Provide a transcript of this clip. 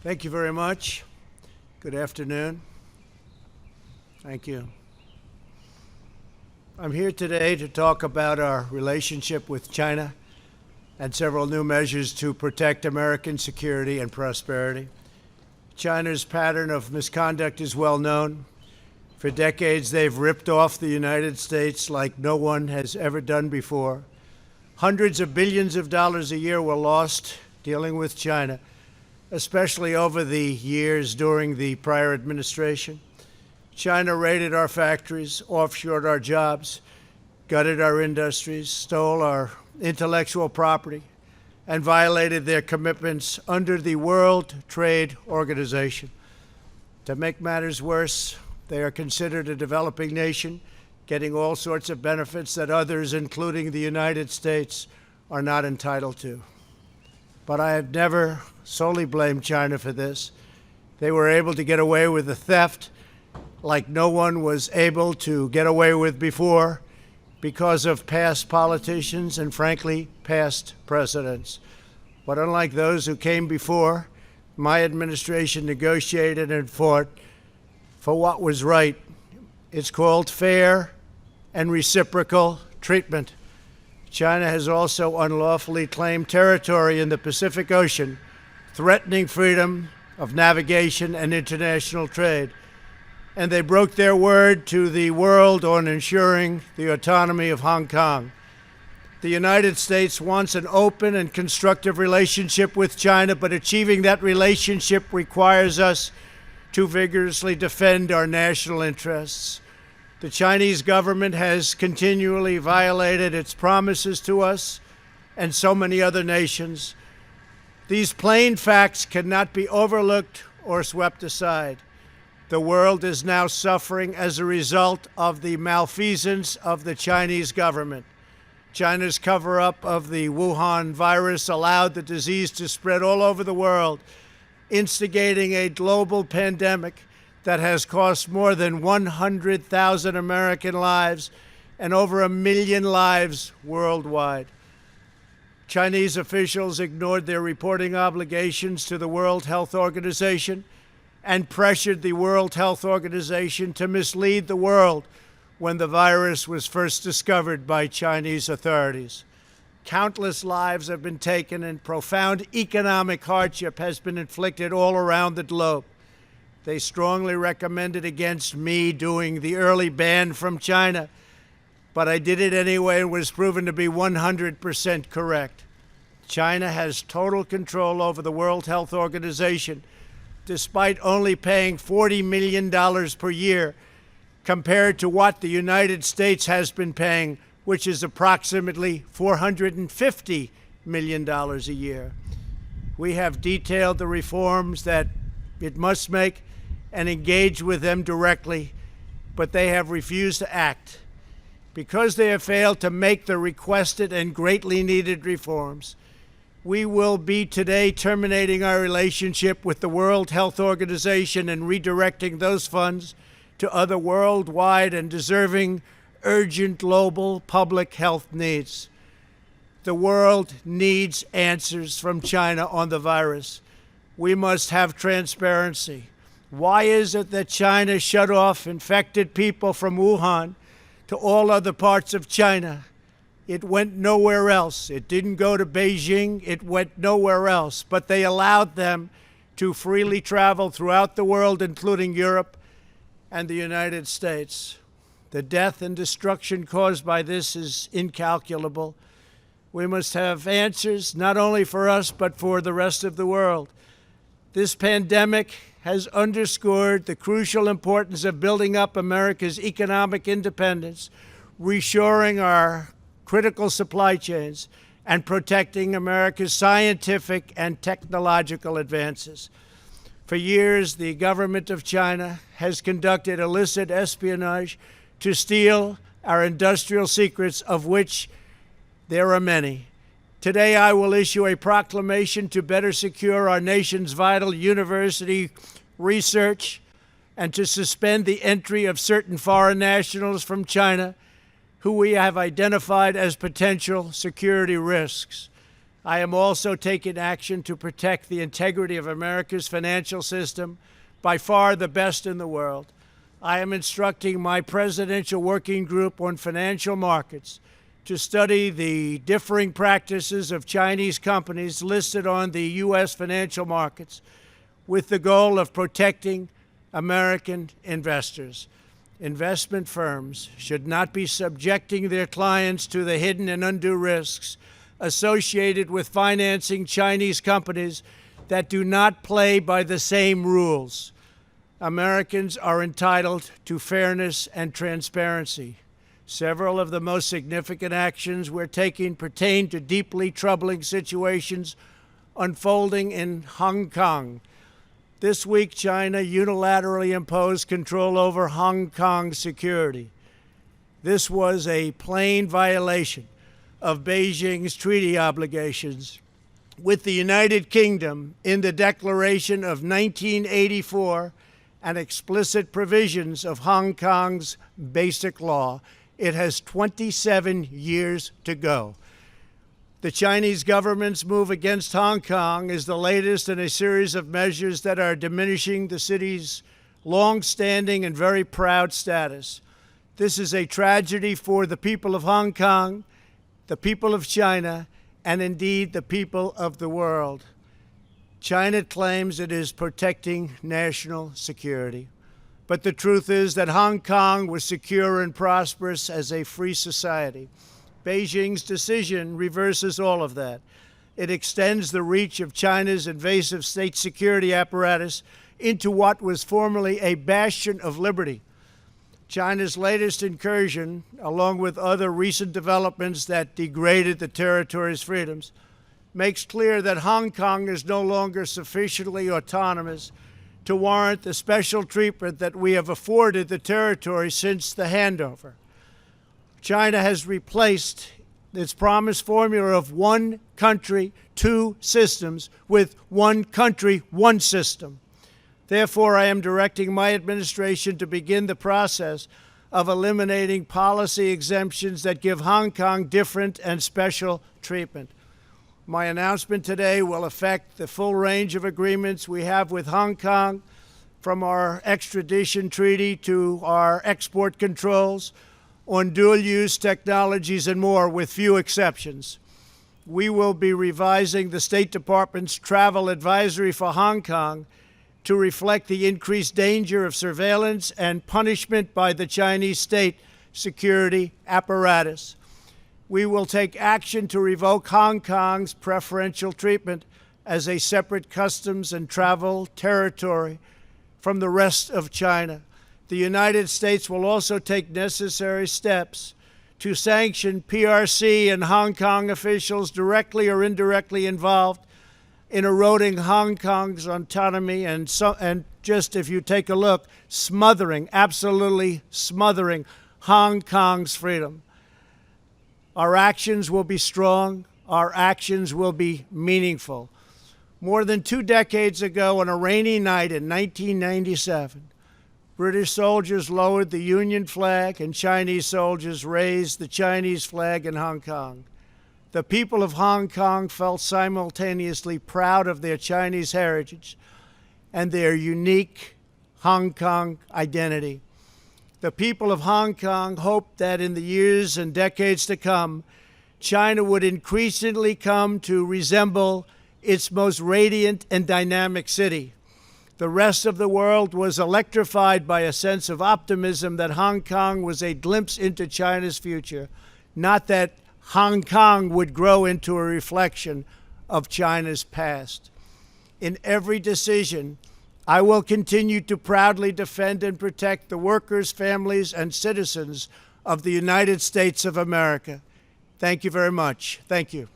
Thank you very much. Good afternoon. Thank you. I'm here today to talk about our relationship with China and several new measures to protect American security and prosperity. China's pattern of misconduct is well known. For decades, they've ripped off the United States like no one has ever done before. Hundreds of billions of dollars a year were lost dealing with China, especially over the years during the prior administration. China raided our factories, offshored our jobs, gutted our industries, stole our intellectual property, and violated their commitments under the World Trade Organization. To make matters worse, they are considered a developing nation, getting all sorts of benefits that others, including the United States, are not entitled to. But I have never solely blamed China for this. They were able to get away with the theft like no one was able to get away with before because of past politicians and, frankly, past presidents. But unlike those who came before, my administration negotiated and fought for what was right. It's called fair and reciprocal treatment. China has also unlawfully claimed territory in the Pacific Ocean, threatening freedom of navigation and international trade. And they broke their word to the world on ensuring the autonomy of Hong Kong. The United States wants an open and constructive relationship with China, but achieving that relationship requires us to vigorously defend our national interests. The Chinese government has continually violated its promises to us and so many other nations. These plain facts cannot be overlooked or swept aside. The world is now suffering as a result of the malfeasance of the Chinese government. China's cover-up of the Wuhan virus allowed the disease to spread all over the world, instigating a global pandemic that has cost more than 100,000 American lives and over 1 million lives worldwide. Chinese officials ignored their reporting obligations to the World Health Organization and pressured the World Health Organization to mislead the world when the virus was first discovered by Chinese authorities. Countless lives have been taken and profound economic hardship has been inflicted all around the globe. They strongly recommended against me doing the early ban from China, but I did it anyway and was proven to be 100% correct. China has total control over the World Health Organization, despite only paying $40 million per year compared to what the United States has been paying, which is approximately $450 million a year. We have detailed the reforms that it must make and engage with them directly, but they have refused to act. Because they have failed to make the requested and greatly needed reforms, we will be today terminating our relationship with the World Health Organization and redirecting those funds to other worldwide and deserving urgent global public health needs. The world needs answers from China on the virus. We must have transparency. Why is it that China shut off infected people from Wuhan to all other parts of China? It went nowhere else. It didn't go to Beijing. It went nowhere else. But they allowed them to freely travel throughout the world, including Europe and the United States. The death and destruction caused by this is incalculable. We must have answers, not only for us, but for the rest of the world. This pandemic has underscored the crucial importance of building up America's economic independence, reshoring our critical supply chains, and protecting America's scientific and technological advances. For years, the government of China has conducted illicit espionage to steal our industrial secrets, of which there are many. Today, I will issue a proclamation to better secure our nation's vital university research and to suspend the entry of certain foreign nationals from China who we have identified as potential security risks. I am also taking action to protect the integrity of America's financial system, by far the best in the world. I am instructing my Presidential Working Group on Financial Markets to study the differing practices of Chinese companies listed on the U.S. financial markets with the goal of protecting American investors. Investment firms should not be subjecting their clients to the hidden and undue risks associated with financing Chinese companies that do not play by the same rules. Americans are entitled to fairness and transparency. Several of the most significant actions we're taking pertain to deeply troubling situations unfolding in Hong Kong. This week, China unilaterally imposed control over Hong Kong's security. This was a plain violation of Beijing's treaty obligations with the United Kingdom in the Declaration of 1984 and explicit provisions of Hong Kong's Basic Law. It has 27 years to go. The Chinese government's move against Hong Kong is the latest in a series of measures that are diminishing the city's long-standing and very proud status. This is a tragedy for the people of Hong Kong, the people of China, and indeed the people of the world. China claims it is protecting national security. But the truth is that Hong Kong was secure and prosperous as a free society. Beijing's decision reverses all of that. It extends the reach of China's invasive state security apparatus into what was formerly a bastion of liberty. China's latest incursion, along with other recent developments that degraded the territory's freedoms, makes clear that Hong Kong is no longer sufficiently autonomous to warrant the special treatment that we have afforded the territory since the handover. China has replaced its promised formula of one country, two systems with one country, one system. Therefore, I am directing my administration to begin the process of eliminating policy exemptions that give Hong Kong different and special treatment. My announcement today will affect the full range of agreements we have with Hong Kong, from our extradition treaty to our export controls on dual-use technologies and more, with few exceptions. We will be revising the State Department's travel advisory for Hong Kong to reflect the increased danger of surveillance and punishment by the Chinese state security apparatus. We will take action to revoke Hong Kong's preferential treatment as a separate customs and travel territory from the rest of China. The United States will also take necessary steps to sanction PRC and Hong Kong officials directly or indirectly involved in eroding Hong Kong's autonomy and just, if you take a look, absolutely smothering Hong Kong's freedom. Our actions will be strong. Our actions will be meaningful. More than 2 decades ago, on a rainy night in 1997, British soldiers lowered the Union flag and Chinese soldiers raised the Chinese flag in Hong Kong. The people of Hong Kong felt simultaneously proud of their Chinese heritage and their unique Hong Kong identity. The people of Hong Kong hoped that in the years and decades to come, China would increasingly come to resemble its most radiant and dynamic city. The rest of the world was electrified by a sense of optimism that Hong Kong was a glimpse into China's future, not that Hong Kong would grow into a reflection of China's past. In every decision, I will continue to proudly defend and protect the workers, families, and citizens of the United States of America. Thank you very much. Thank you.